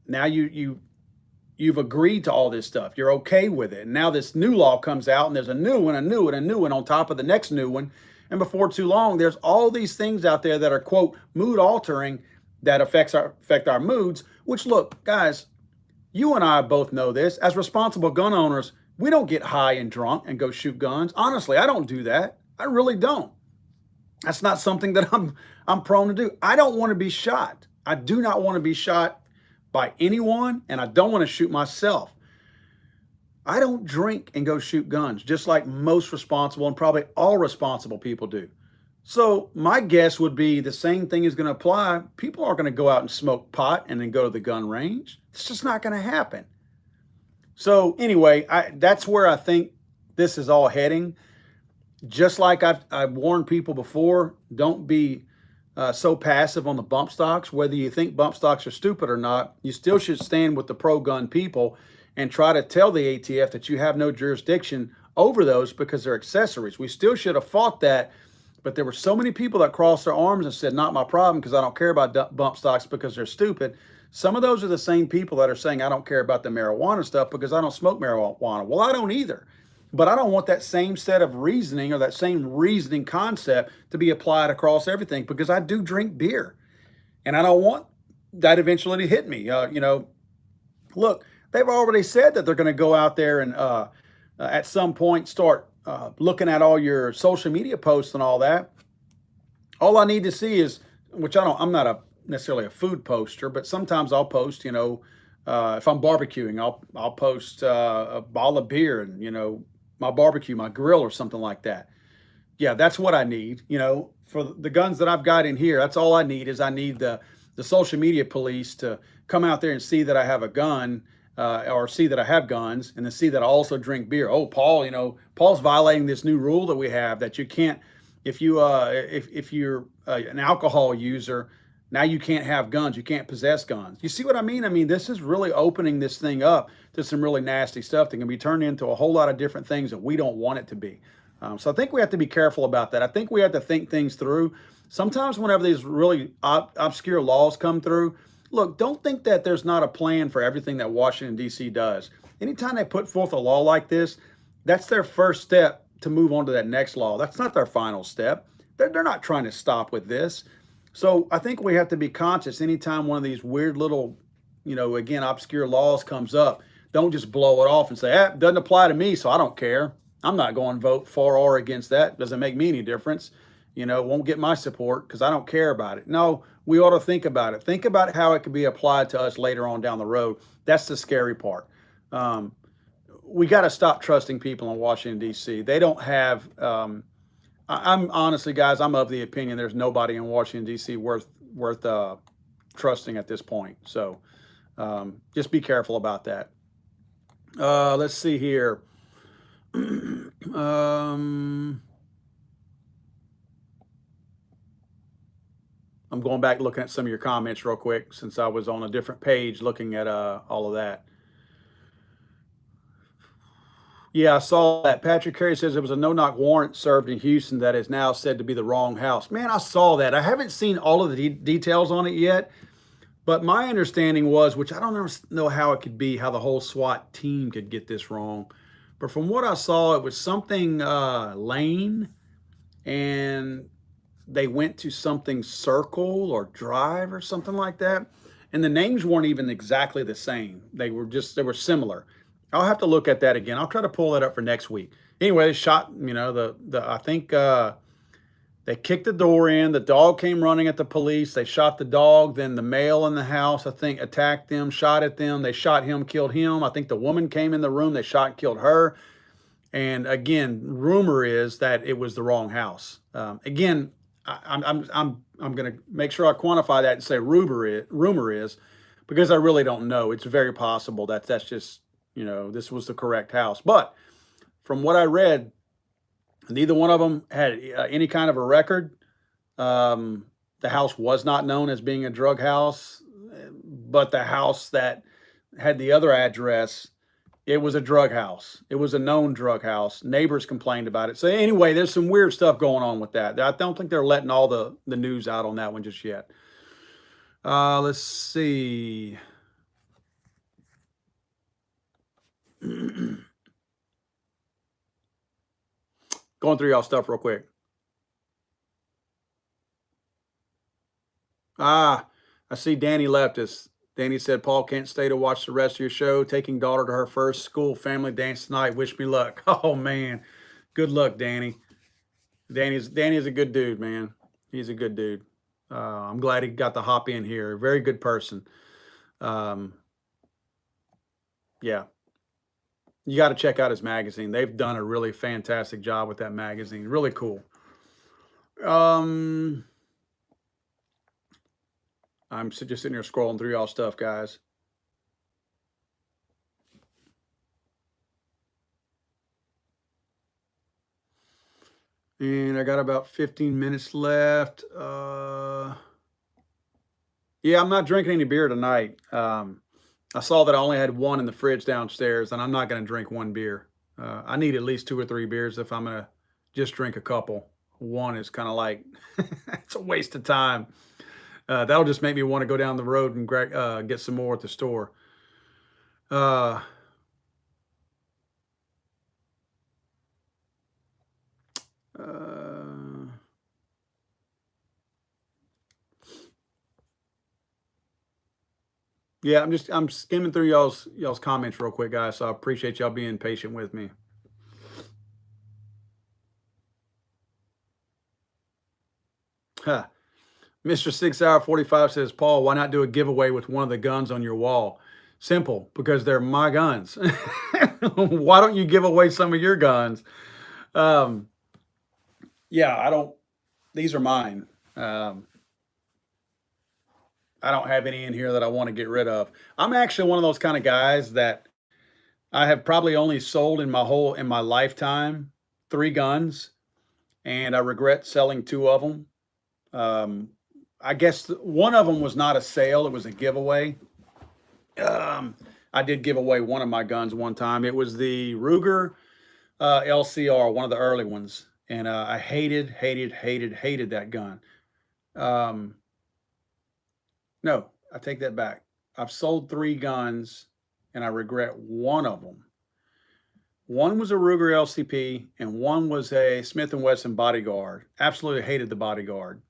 now you've agreed to all this stuff. You're okay with it. And now this new law comes out and there's a new one, a new one, a new one on top of the next new one. And before too long, there's all these things out there that are, quote, mood altering that affect our moods, which, look, guys, you and I both know this. As responsible gun owners, we don't get high and drunk and go shoot guns. Honestly, I don't do that. I really don't. That's not something that I'm prone to do. I don't want to be shot. I do not want to be shot by anyone, and I don't want to shoot myself. I don't drink and go shoot guns, just like most responsible and probably all responsible people do. So my guess would be the same thing is going to apply. People aren't going to go out and smoke pot and then go to the gun range. It's just not going to happen. So anyway, that's where I think this is all heading. Just like I've warned people before, don't be so passive on the bump stocks. Whether you think bump stocks are stupid or not, you still should stand with the pro-gun people and try to tell the ATF that you have no jurisdiction over those because they're accessories. We still should have fought that, but there were so many people that crossed their arms and said, not my problem because I don't care about bump stocks because they're stupid. Some of those are the same people that are saying, I don't care about the marijuana stuff because I don't smoke marijuana. Well, I don't either. But I don't want that same set of reasoning or that same reasoning concept to be applied across everything because I do drink beer. And I don't want that eventually to hit me. Look, they've already said that they're going to go out there and at some point start looking at all your social media posts and all that. All I need to see is, which I'm not necessarily a food poster, but sometimes I'll post, if I'm barbecuing, I'll post a bottle of beer and, my barbecue, my grill or something like that. Yeah, that's what I need. For the guns that I've got in here, that's all I need is I need the social media police to come out there and see that I have a gun or see that I have guns and then see that I also drink beer. Oh, Paul, Paul's violating this new rule that we have that you can't, if you're an alcohol user, now you can't have guns. You can't possess guns. You see what I mean? I mean, this is really opening this thing up to some really nasty stuff that can be turned into a whole lot of different things that we don't want it to be. So I think we have to be careful about that. I think we have to think things through. Sometimes whenever these really obscure laws come through, look, don't think that there's not a plan for everything that Washington, D.C. does. Anytime they put forth a law like this, that's their first step to move on to that next law. That's not their final step. They're not trying to stop with this. So I think we have to be conscious anytime one of these weird little, again, obscure laws comes up, don't just blow it off and say, it doesn't apply to me, so I don't care. I'm not going to vote for or against that. Doesn't make me any difference. Won't get my support because I don't care about it. No, we ought to think about it. Think about how it could be applied to us later on down the road. That's the scary part. We got to stop trusting people in Washington, D.C. They don't have... I'm honestly, guys, I'm of the opinion there's nobody in Washington, D.C. worth trusting at this point. So just be careful about that. Let's see here. I'm going back looking at some of your comments real quick since I was on a different page looking at all of that. Yeah, I saw that. Patrick Carey says there was a no-knock warrant served in Houston that is now said to be the wrong house. Man, I saw that. I haven't seen all of the details on it yet, but my understanding was, which I don't know how it could be, how the whole SWAT team could get this wrong, but from what I saw, it was something Lane, and they went to something Circle or Drive or something like that, and the names weren't even exactly the same. They were similar. I'll have to look at that again. I'll try to pull that up for next week. Anyway, they shot, I think they kicked the door in. The dog came running at the police. They shot the dog. Then the male in the house, I think, attacked them, shot at them. They shot him, killed him. I think the woman came in the room. They shot and killed her. And again, rumor is that it was the wrong house. Again, I'm going to make sure I quantify that and say rumor is because I really don't know. It's very possible that that's just, this was the correct house. But from what I read, neither one of them had any kind of a record. The house was not known as being a drug house, but the house that had the other address, it was a drug house. It was a known drug house. Neighbors complained about it. So anyway, there's some weird stuff going on with that. I don't think they're letting all the news out on that one just yet. Let's see. Going through y'all stuff real quick. I see Danny left us. Danny said, Paul can't stay to watch the rest of your show. Taking daughter to her first school family dance tonight. Wish me luck. Oh, man. Good luck, Danny. Danny's a good dude, man. He's a good dude. I'm glad he got to hop in here. Very good person. Yeah. You got to check out his magazine. They've done a really fantastic job with that magazine. Really cool. I'm just sitting here scrolling through y'all stuff, guys. And I got about 15 minutes left. Yeah, I'm not drinking any beer tonight. I saw that I only had one in the fridge downstairs, and I'm not going to drink one beer. I need at least 2 or 3 beers if I'm going to just drink a couple. One is kind of like, it's a waste of time. That'll just make me want to go down the road and get some more at the store. Yeah, I'm skimming through y'all's comments real quick, guys. So I appreciate y'all being patient with me. Huh. Mr. 6 Hour 45 says, Paul, why not do a giveaway with one of the guns on your wall? Simple, because they're my guns. Why don't you give away some of your guns? Yeah, these are mine. I don't have any in here that I want to get rid of. I'm actually one of those kind of guys that I have probably only sold in my lifetime 3 guns, and I regret selling 2 of them. I guess one of them was not a sale; it was a giveaway. I did give away one of my guns one time. It was the Ruger LCR, one of the early ones, and I hated that gun. No, I take that back. I've sold 3 guns, and I regret one of them. One was a Ruger LCP, and one was a Smith & Wesson Bodyguard. Absolutely hated the Bodyguard.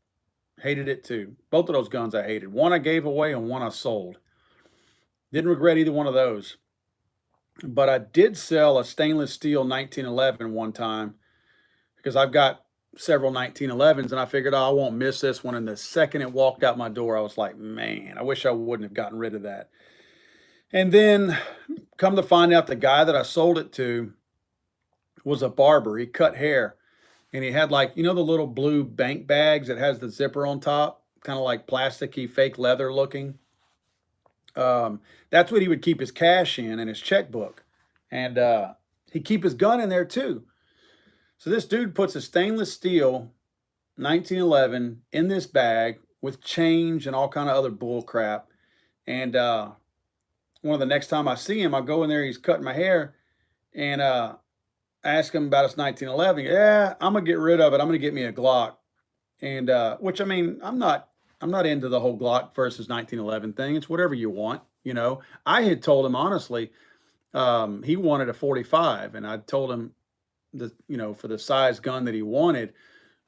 Hated it too. Both of those guns I hated. One I gave away and one I sold. Didn't regret either one of those. But I did sell a stainless steel 1911 one time because I've got several 1911s, and I figured, oh, I won't miss this one. And the second it walked out my door, I was like, man, I wish I wouldn't have gotten rid of that. And then come to find out the guy that I sold it to was a barber. He cut hair, and he had, like, you know, the little blue bank bags that has the zipper on top, kind of like plasticky, fake leather looking. That's what he would keep his cash in and his checkbook. And he'd keep his gun in there too. So this dude puts a stainless steel 1911 in this bag with change and all kind of other bull crap. And one of the next time I see him, I go in there, he's cutting my hair, and ask him about his 1911. Yeah, I'm gonna get rid of it. I'm gonna get me a Glock. And which, I mean, I'm not into the whole Glock versus 1911 thing. It's whatever you want, you know. I had told him honestly, he wanted a 45, and I told him that, you know, for the size gun that he wanted,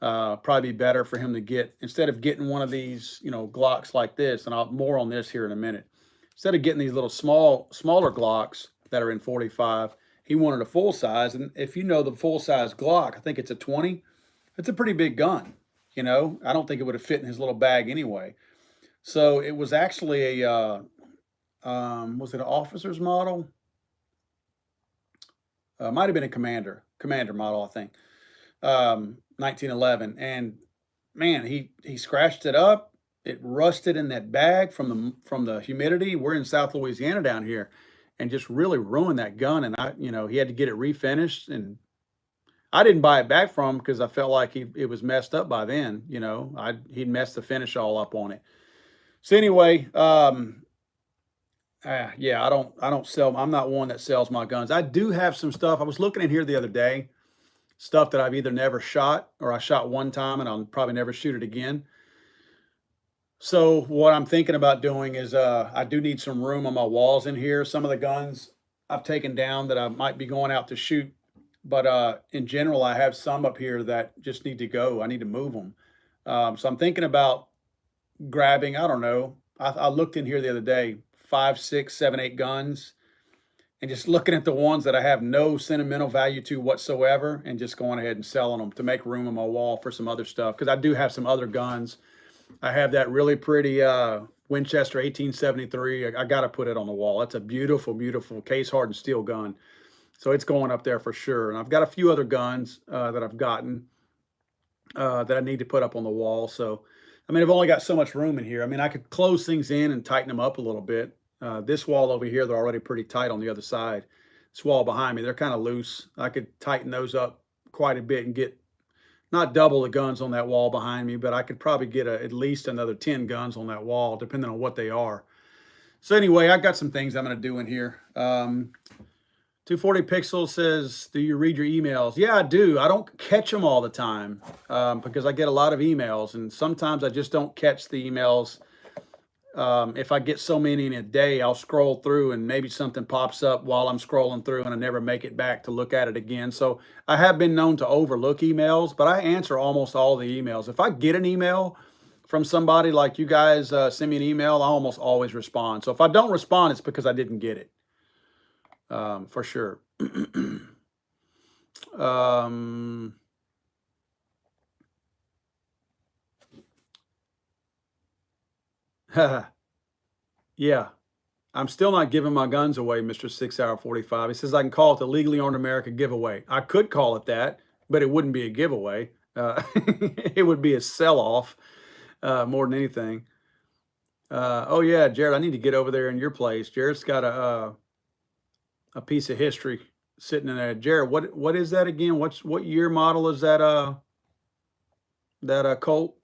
probably be better for him to get, instead of getting one of these, you know, Glocks like this, and I'll more on this here in a minute. Instead of getting these little smaller Glocks that are in 45, he wanted a full size. And if you know the full size Glock, I think it's a 20. It's a pretty big gun. You know, I don't think it would have fit in his little bag anyway. So it was actually a, was it an officer's model? Might have been a commander model, I think. 1911. And man, he scratched it up. It rusted in that bag from the humidity. We're in South Louisiana down here. and just really ruined that gun. And he had to get it refinished, and I didn't buy it back from him because I felt like it was messed up by then. He'd messed the finish all up on it. So anyway, yeah, I don't sell. I'm not one that sells my guns. I do have some stuff. I was looking in here the other day, stuff that I've either never shot or I shot one time and I'll probably never shoot it again. So what I'm thinking about doing is I do need some room on my walls in here. Some of the guns I've taken down that I might be going out to shoot, but in general, I have some up here that just need to go. I need to move them. So I'm thinking about grabbing, I don't know. I looked in here the other day, 5, 6, 7, 8 guns, and just looking at the ones that I have no sentimental value to whatsoever, and just going ahead and selling them to make room on my wall for some other stuff. Because I do have some other guns. I have that really pretty Winchester 1873. I got to put it on the wall. That's a beautiful, beautiful case hardened steel gun. So it's going up there for sure. And I've got a few other guns that I've gotten that I need to put up on the wall. So, I mean, I've only got so much room in here. I mean, I could close things in and tighten them up a little bit. This wall over here, they're already pretty tight on the other side. This wall behind me, they're kind of loose. I could tighten those up quite a bit and get not double the guns on that wall behind me, but I could probably get at least another 10 guns on that wall, depending on what they are. So anyway, I got some things I'm going to do in here. 240 Pixels says, do you read your emails? Yeah, I do. I don't catch them all the time because I get a lot of emails, and sometimes I just don't catch the emails. If I get so many in a day, I'll scroll through and maybe something pops up while I'm scrolling through and I never make it back to look at it again. So I have been known to overlook emails, but I answer almost all the emails. If I get an email from somebody like you guys send me an email, I almost always respond. So if I don't respond, it's because I didn't get it, for sure. Yeah, I'm still not giving my guns away, Mr. 6 Hour 45. He says I can call it the Legally Armed America giveaway. I could call it that, but it wouldn't be a giveaway. It would be a sell-off more than anything. Oh yeah, Jared, I need to get over there in your place. Jared's got a piece of history sitting in there. Jared, what is that again? What year model is that Colt?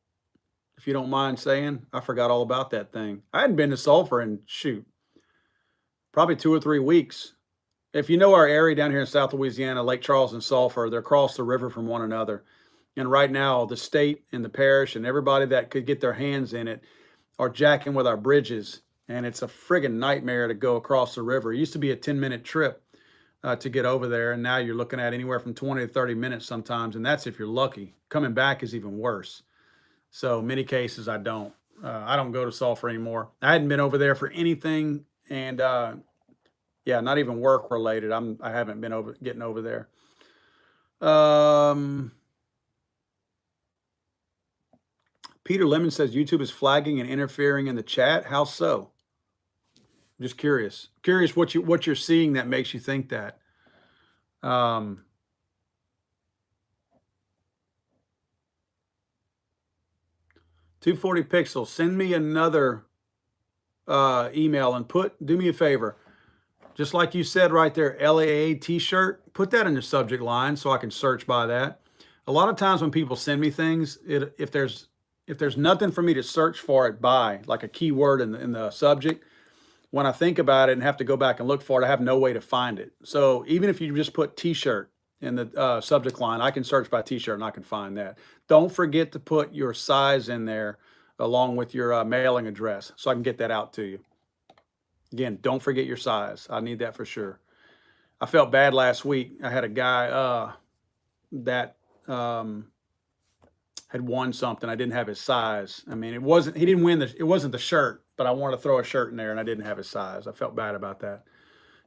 If you don't mind saying, I forgot all about that thing. I hadn't been to Sulphur in probably 2 or 3 weeks. If you know our area down here in South Louisiana, Lake Charles and Sulphur, they're across the river from one another. And right now, the state and the parish and everybody that could get their hands in it are jacking with our bridges. And it's a friggin' nightmare to go across the river. It used to be a 10-minute trip to get over there. And now you're looking at anywhere from 20 to 30 minutes sometimes. And that's if you're lucky. Coming back is even worse. So many cases I don't go to Sulphur anymore. I hadn't been over there for anything, and yeah, not even work related. I haven't been getting over there. Peter Lemon says YouTube is flagging and interfering in the chat. How so? I'm just curious. Curious what you're seeing that makes you think that. 240 Pixels, send me another email and do me a favor. Just like you said right there, LAA t-shirt, put that in the subject line so I can search by that. A lot of times when people send me things, if there's nothing for me to search for it by, like a keyword in the subject, when I think about it and have to go back and look for it, I have no way to find it. So even if you just put t-shirt in the subject line, I can search by t-shirt and I can find that. Don't forget to put your size in there along with your mailing address so I can get that out to you. Again, don't forget your size. I need that for sure. I felt bad last week. I had a guy that had won something. I didn't have his size. I mean, he didn't win it wasn't the shirt, but I wanted to throw a shirt in there and I didn't have his size. I felt bad about that.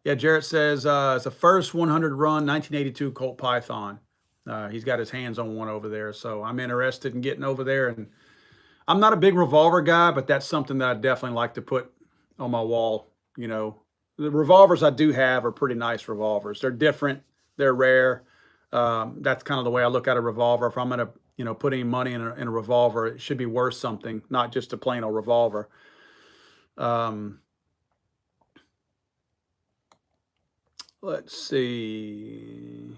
Yeah, Jarrett says it's the first 100 run 1982 Colt Python. He's got his hands on one over there, so I'm interested in getting over there. And I'm not a big revolver guy, but that's something that I definitely like to put on my wall. You know, the revolvers I do have are pretty nice revolvers. They're different. They're rare. That's kind of the way I look at a revolver. If I'm going to, put any money in a revolver, it should be worth something, not just a plain old revolver. let's see.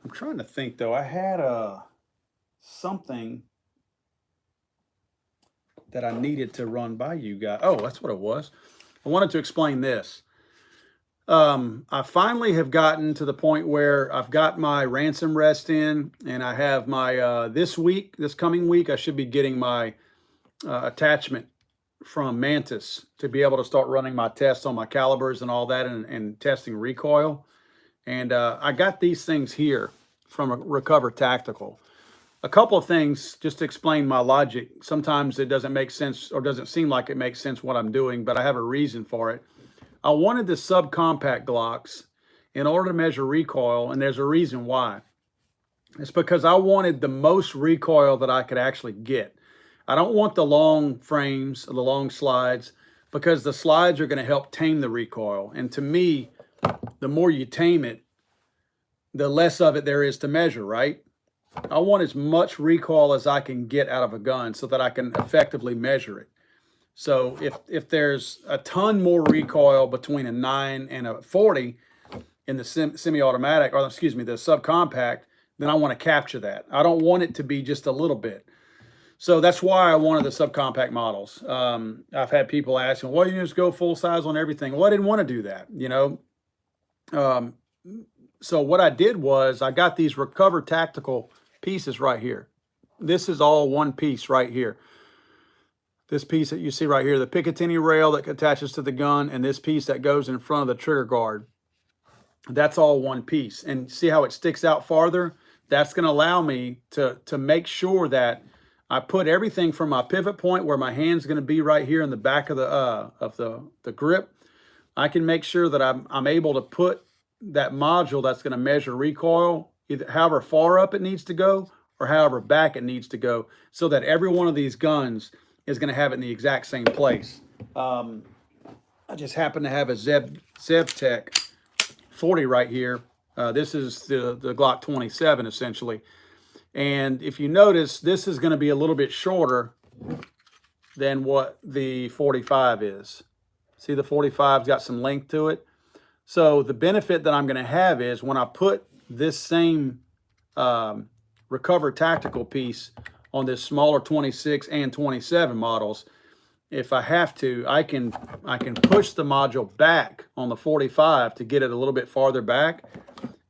I'm trying to think though. I had something that I needed to run by you guys. Oh, that's what it was. I wanted to explain this. I finally have gotten to the point where I've got my ransom rest in, and I have my this coming week, I should be getting my attachment from Mantis to be able to start running my tests on my calibers and all that, and testing recoil. And I got these things here from Recover Tactical. A couple of things just to explain my logic. Sometimes it doesn't make sense or doesn't seem like it makes sense what I'm doing, but I have a reason for it. I wanted the subcompact Glocks in order to measure recoil, and there's a reason why. It's because I wanted the most recoil that I could actually get. I don't want the long frames or the long slides, because the slides are going to help tame the recoil. And to me, the more you tame it, the less of it there is to measure, right? I want as much recoil as I can get out of a gun so that I can effectively measure it. So if there's a ton more recoil between a 9 and a 40 in the semi-automatic, or excuse me, the subcompact, then I want to capture that. I don't want it to be just a little bit. So that's why I wanted the subcompact models. I've had people asking, well, you just go full size on everything. Well, I didn't want to do that, you know. So what I did was I got these Recover Tactical pieces right here. This is all one piece right here. This piece that you see right here, the Picatinny rail that attaches to the gun, and this piece that goes in front of the trigger guard. That's all one piece. And see how it sticks out farther? That's going to allow me to make sure that I put everything from my pivot point, where my hand's going to be right here in the back of the grip. I can make sure that I'm able to put that module that's going to measure recoil, either however far up it needs to go or however back it needs to go, so that every one of these guns is going to have it in the exact same place. I just happen to have a ZevTech 40 right here. This is the Glock 27 essentially. And if you notice, this is going to be a little bit shorter than what the 45 is. See, the 45's got some length to it. So the benefit that I'm going to have is when I put this same Recover Tactical piece on this smaller 26 and 27 models, if I have to, I can push the module back on the 45 to get it a little bit farther back,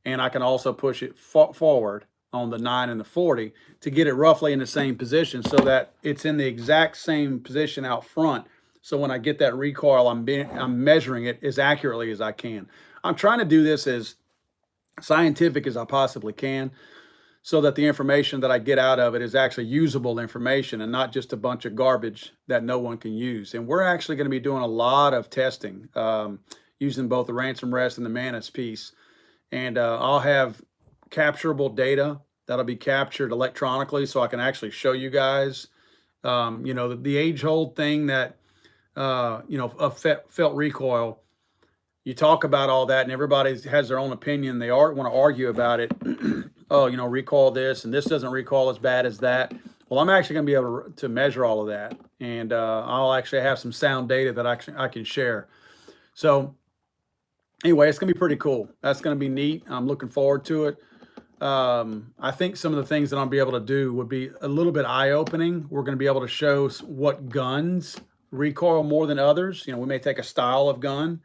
and I can also push it forward on the 9 and the 40 to get it roughly in the same position, so that it's in the exact same position out front. So when I get that recoil, I'm measuring it as accurately as I can. I'm trying to do this as scientific as I possibly can, so that the information that I get out of it is actually usable information and not just a bunch of garbage that no one can use. And we're actually going to be doing a lot of testing using both the ransom rest and the Mantis piece. And I'll have capturable data that'll be captured electronically, so I can actually show you guys, you know, the age-old thing that, you know, of felt recoil. You talk about all that, and everybody has their own opinion. They want to argue about it. Oh, you know, recoil this, and this doesn't recoil as bad as that. Well, I'm actually going to be able to measure all of that, and I'll actually have some sound data that I can share. So anyway, it's going to be pretty cool. That's going to be neat. I'm looking forward to it. I think some of the things that I'll be able to do would be a little bit eye-opening. We're going to be able to show what guns recoil more than others. You know, we may take a style of gun.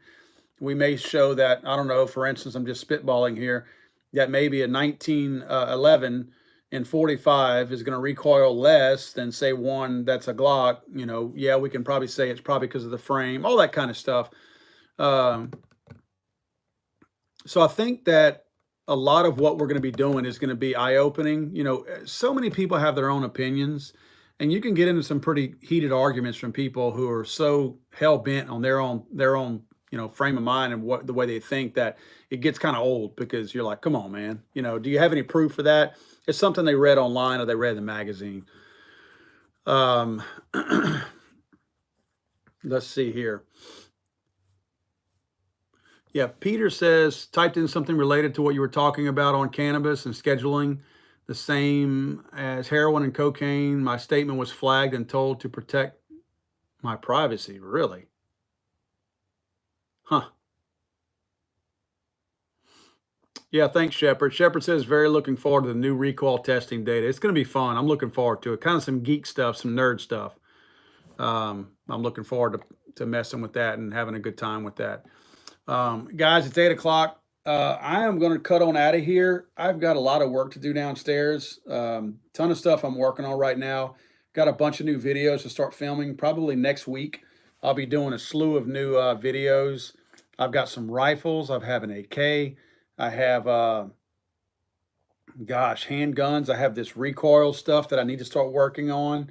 We may show that, I don't know, for instance, I'm just spitballing here, that maybe a 1911 in 45 is going to recoil less than, say, one that's a Glock. You know, yeah, we can probably say it's probably because of the frame, all that kind of stuff. So I think that a lot of what we're going to be doing is going to be eye-opening. You know, so many people have their own opinions, and you can get into some pretty heated arguments from people who are so hell-bent on their own you know, frame of mind and the way they think, that it gets kind of old, because you're like, come on, man, you know, do you have any proof for that? It's something they read online or they read in the magazine. Let's see here. Yeah, Peter says, typed in something related to what you were talking about on cannabis and scheduling, the same as heroin and cocaine. My statement was flagged and told to protect my privacy. Really? Huh. Yeah, thanks, Shepard. Shepard says very looking forward to the new recoil testing data. It's going to be fun. I'm looking forward to it. Kind of some geek stuff, some nerd stuff. I'm looking forward to messing with that and having a good time with that. Guys, it's 8 o'clock. I am going to cut on out of here. I've got a lot of work to do downstairs. Ton of stuff I'm working on right now. Got a bunch of new videos to start filming. Probably next week, I'll be doing a slew of new videos. I've got some rifles. I have an AK. I have, gosh, handguns. I have this recoil stuff that I need to start working on.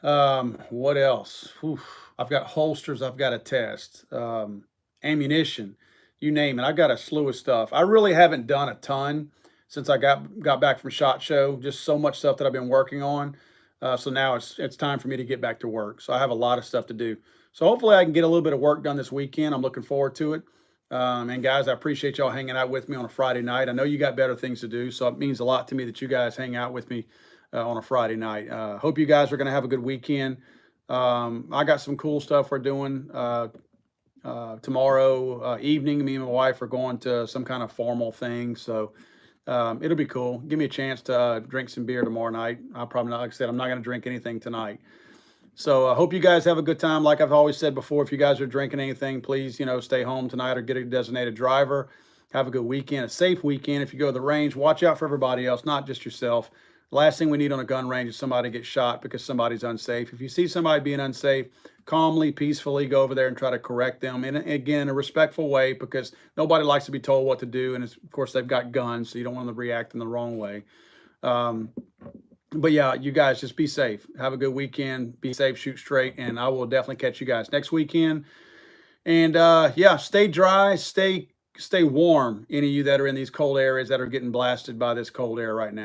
What else? Whew. I've got holsters I've got to test. Ammunition, you name it. I've got a slew of stuff. I really haven't done a ton since I got back from SHOT Show. Just so much stuff that I've been working on. So now it's time for me to get back to work. So I have a lot of stuff to do. So hopefully I can get a little bit of work done this weekend. I'm looking forward to it. And guys, I appreciate y'all hanging out with me on a Friday night. I know you got better things to do, so it means a lot to me that you guys hang out with me on a Friday night. Hope you guys are going to have a good weekend. I got some cool stuff we're doing tomorrow evening. Me and my wife are going to some kind of formal thing, so it'll be cool. Give me a chance to drink some beer tomorrow night. I'll probably not, like I said, I'm not going to drink anything tonight. So I hope you guys have a good time. Like I've always said before, if you guys are drinking anything, please, stay home tonight or get a designated driver. Have a good weekend, a safe weekend. If you go to the range, watch out for everybody else, not just yourself. The last thing we need on a gun range is somebody to get shot because somebody's unsafe. If you see somebody being unsafe, calmly, peacefully go over there and try to correct them. And again, a respectful way, because nobody likes to be told what to do. And of course, they've got guns, so you don't want them to react in the wrong way. But yeah, you guys just be safe. Have a good weekend. Be safe, shoot straight, and I will definitely catch you guys next weekend. And yeah, stay dry, stay warm. Any of you that are in these cold areas that are getting blasted by this cold air right now.